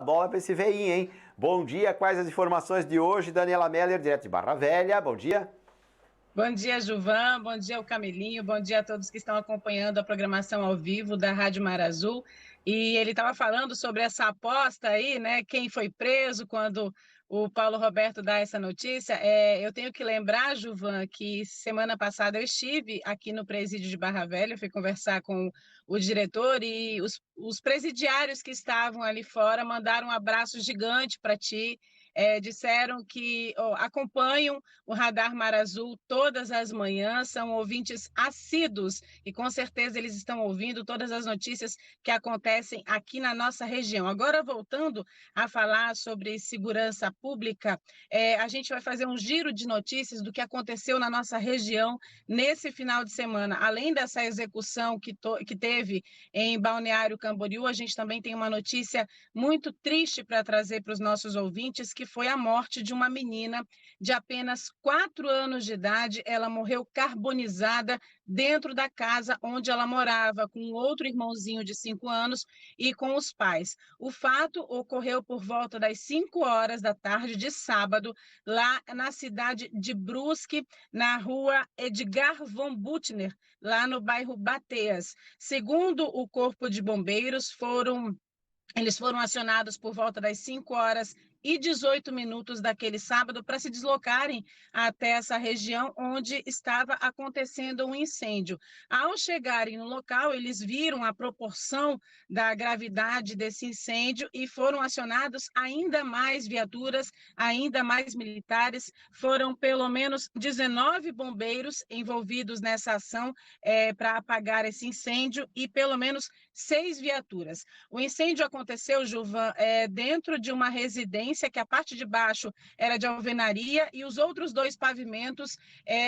bola para esse veinho, hein? Bom dia, quais as informações de hoje? Daniela Meller, direto de Barra Velha, bom dia. Bom dia, Gilvan, bom dia, o Camilinho, bom dia a todos que estão acompanhando a programação ao vivo da Rádio Mar Azul. E ele estava falando sobre essa aposta aí, né? Quem foi preso quando o Paulo Roberto dá essa notícia. Eu tenho que lembrar, Gilvan, que semana passada eu estive aqui no presídio de Barra Velha, fui conversar com o diretor e os presidiários que estavam ali fora mandaram um abraço gigante para ti. Disseram que acompanham o Radar Mar Azul todas as manhãs, são ouvintes assíduos e com certeza eles estão ouvindo todas as notícias que acontecem aqui na nossa região. Agora, voltando a falar sobre segurança pública, a gente vai fazer um giro de notícias do que aconteceu na nossa região nesse final de semana. Além dessa execução que teve em Balneário Camboriú, a gente também tem uma notícia muito triste para trazer para os nossos ouvintes, que foi a morte de uma menina de apenas 4 anos de idade. Ela morreu carbonizada dentro da casa onde ela morava, com outro irmãozinho de 5 anos e com os pais. O fato ocorreu por volta das 5 horas da tarde de sábado, lá na cidade de Brusque, na rua Edgar von Buttner, lá no bairro Bateias. Segundo o Corpo de Bombeiros, eles foram acionados por volta das 5 horas e 18 minutos daquele sábado para se deslocarem até essa região onde estava acontecendo um incêndio. Ao chegarem no local, eles viram a proporção da gravidade desse incêndio e foram acionados ainda mais viaturas, ainda mais militares. Foram pelo menos 19 bombeiros envolvidos nessa ação para apagar esse incêndio e pelo menos 6 viaturas. O incêndio aconteceu, Gilvan, dentro de uma residência que a parte de baixo era de alvenaria e os outros 2 pavimentos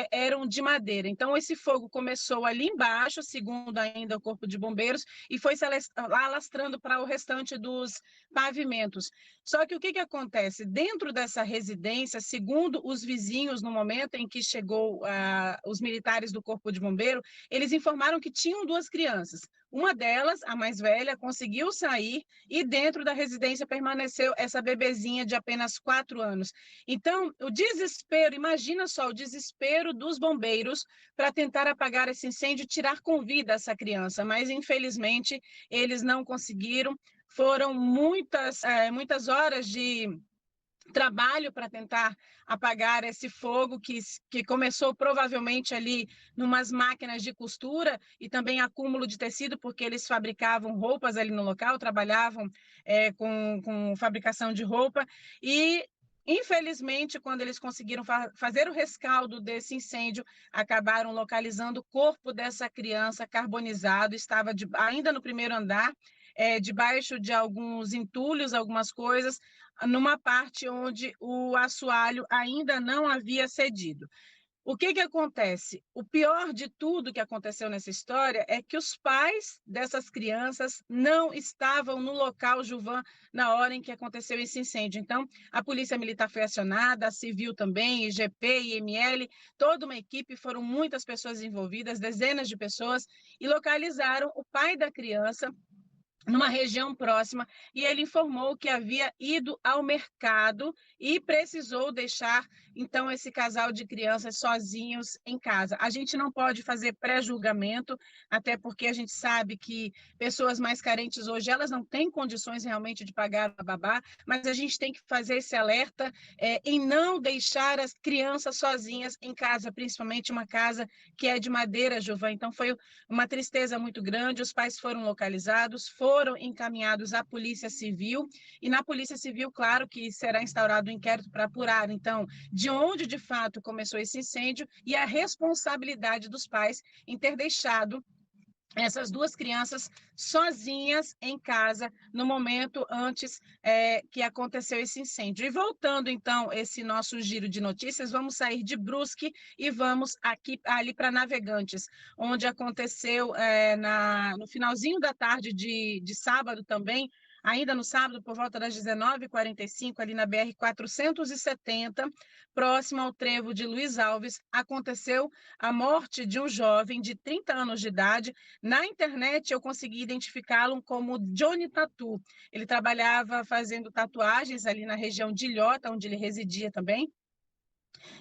eram de madeira. Então, esse fogo começou ali embaixo, segundo ainda o Corpo de Bombeiros, e foi se alastrando para o restante dos pavimentos. Só que o que acontece? Dentro dessa residência, segundo os vizinhos, no momento em que chegou os militares do Corpo de Bombeiro, eles informaram que tinham 2 crianças. Uma delas, a mais velha, conseguiu sair e dentro da residência permaneceu essa bebezinha de apenas 4 anos. Então, o desespero, imagina só, o desespero dos bombeiros para tentar apagar esse incêndio e tirar com vida essa criança, mas infelizmente eles não conseguiram. Foram muitas horas de trabalho para tentar apagar esse fogo que começou provavelmente ali numas máquinas de costura e também acúmulo de tecido, porque eles fabricavam roupas ali no local, trabalhavam com fabricação de roupa e infelizmente, quando eles conseguiram fazer o rescaldo desse incêndio, acabaram localizando o corpo dessa criança carbonizado, estava ainda no primeiro andar, debaixo de alguns entulhos, algumas coisas, numa parte onde o assoalho ainda não havia cedido. O que acontece? O pior de tudo que aconteceu nessa história é que os pais dessas crianças não estavam no local, Gilvan, na hora em que aconteceu esse incêndio. Então, a Polícia Militar foi acionada, a Civil também, IGP, IML, toda uma equipe, foram muitas pessoas envolvidas, dezenas de pessoas, e localizaram o pai da criança numa região próxima, e ele informou que havia ido ao mercado e precisou deixar, então, esse casal de crianças sozinhos em casa. A gente não pode fazer pré-julgamento, até porque a gente sabe que pessoas mais carentes hoje, elas não têm condições realmente de pagar a babá, mas a gente tem que fazer esse alerta em não deixar as crianças sozinhas em casa, principalmente uma casa que é de madeira, Gilvan. Então, foi uma tristeza muito grande, os pais foram localizados, foram encaminhados à Polícia Civil, e na Polícia Civil, claro que será instaurado um inquérito para apurar, então, de onde de fato começou esse incêndio e a responsabilidade dos pais em ter deixado essas 2 crianças sozinhas em casa no momento antes que aconteceu esse incêndio. E voltando, então, esse nosso giro de notícias, vamos sair de Brusque e vamos ali para Navegantes, onde aconteceu no finalzinho da tarde de sábado também ainda no sábado, por volta das 19h45, ali na BR-470, próximo ao trevo de Luiz Alves, aconteceu a morte de um jovem de 30 anos de idade. Na internet, eu consegui identificá-lo como Johnny Tatu. Ele trabalhava fazendo tatuagens ali na região de Ilhota, onde ele residia também.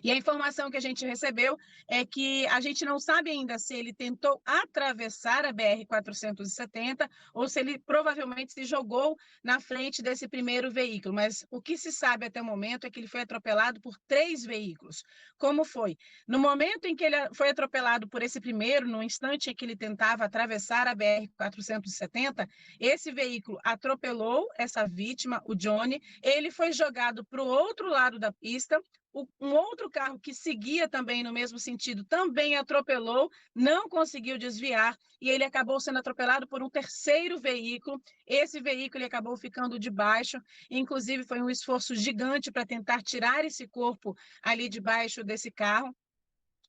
E a informação que a gente recebeu é que a gente não sabe ainda se ele tentou atravessar a BR-470 ou se ele provavelmente se jogou na frente desse primeiro veículo, mas o que se sabe até o momento é que ele foi atropelado por 3 veículos. Como foi? No momento em que ele foi atropelado por esse primeiro, no instante em que ele tentava atravessar a BR-470, esse veículo atropelou essa vítima, o Johnny, ele foi jogado para o outro lado da pista. Um outro carro que seguia também no mesmo sentido também atropelou, não conseguiu desviar e ele acabou sendo atropelado por um terceiro veículo. Esse veículo ele acabou ficando debaixo, inclusive foi um esforço gigante para tentar tirar esse corpo ali debaixo desse carro.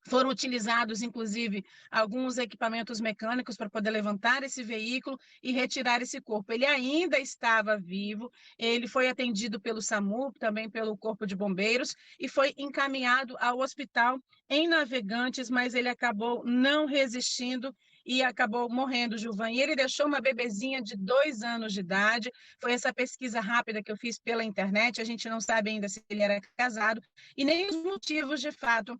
Foram utilizados, inclusive, alguns equipamentos mecânicos para poder levantar esse veículo e retirar esse corpo. Ele ainda estava vivo, ele foi atendido pelo SAMU, também pelo Corpo de Bombeiros, e foi encaminhado ao hospital em Navegantes, mas ele acabou não resistindo e acabou morrendo, Gilvan. E ele deixou uma bebezinha de 2 anos de idade. Foi essa pesquisa rápida que eu fiz pela internet, a gente não sabe ainda se ele era casado, e nem os motivos, de fato,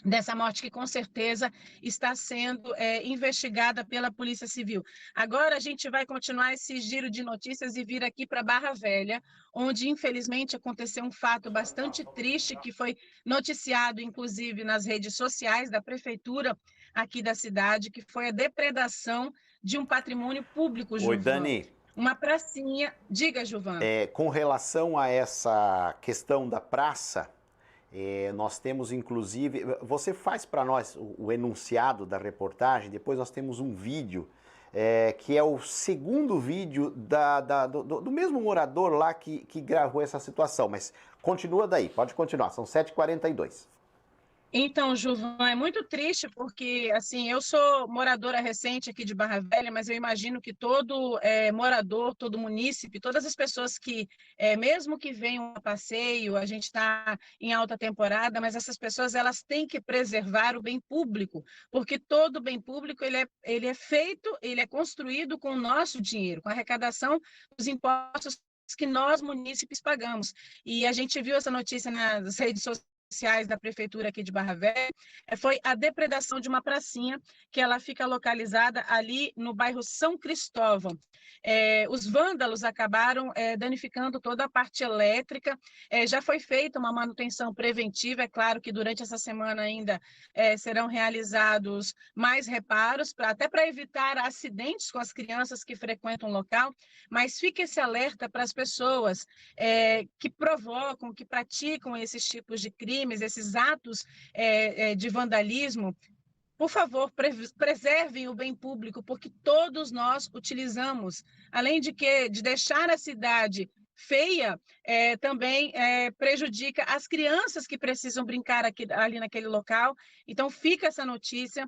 dessa morte que com certeza está sendo investigada pela Polícia Civil. Agora a gente vai continuar esse giro de notícias e vir aqui para Barra Velha, onde infelizmente aconteceu um fato bastante triste que foi noticiado inclusive nas redes sociais da prefeitura aqui da cidade, que foi a depredação de um patrimônio público, Gilvan. Oi, Dani. Uma pracinha. Diga, Gilvan. Com relação a essa questão da praça, nós temos, inclusive, você faz para nós o enunciado da reportagem, depois nós temos um vídeo, que é o segundo vídeo do mesmo morador lá que gravou essa situação, mas continua daí, pode continuar, são 7h42. Então, Gilvan, é muito triste porque, assim, eu sou moradora recente aqui de Barra Velha, mas eu imagino que todo morador, todo munícipe, todas as pessoas que, mesmo que venham a passeio, a gente está em alta temporada, mas essas pessoas elas têm que preservar o bem público, porque todo bem público ele é feito, ele é construído com o nosso dinheiro, com a arrecadação dos impostos que nós, munícipes, pagamos. E a gente viu essa notícia nas redes sociais da prefeitura aqui de Barra Velha, foi a depredação de uma pracinha que ela fica localizada ali no bairro São Cristóvão. Os vândalos acabaram danificando toda a parte elétrica, já foi feita uma manutenção preventiva, é claro que durante essa semana ainda serão realizados mais reparos, até para evitar acidentes com as crianças que frequentam o local, mas fica esse alerta para as pessoas que provocam, que praticam esses tipos de crimes, esses atos de vandalismo. Por favor, preservem o bem público, porque todos nós utilizamos. Além de deixar a cidade feia, também prejudica as crianças que precisam brincar ali naquele local. Então, fica essa notícia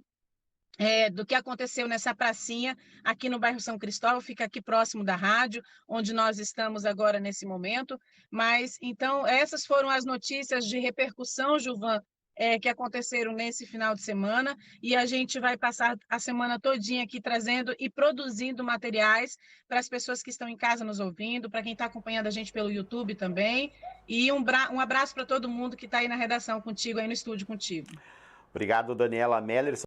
do que aconteceu nessa pracinha aqui no bairro São Cristóvão, fica aqui próximo da rádio, onde nós estamos agora nesse momento. Mas, então, essas foram as notícias de repercussão, Gilvan, que aconteceram nesse final de semana, e a gente vai passar a semana todinha aqui trazendo e produzindo materiais para as pessoas que estão em casa nos ouvindo, para quem está acompanhando a gente pelo YouTube também, e um abraço para todo mundo que está aí na redação contigo, aí no estúdio contigo. Obrigado, Daniela Meller.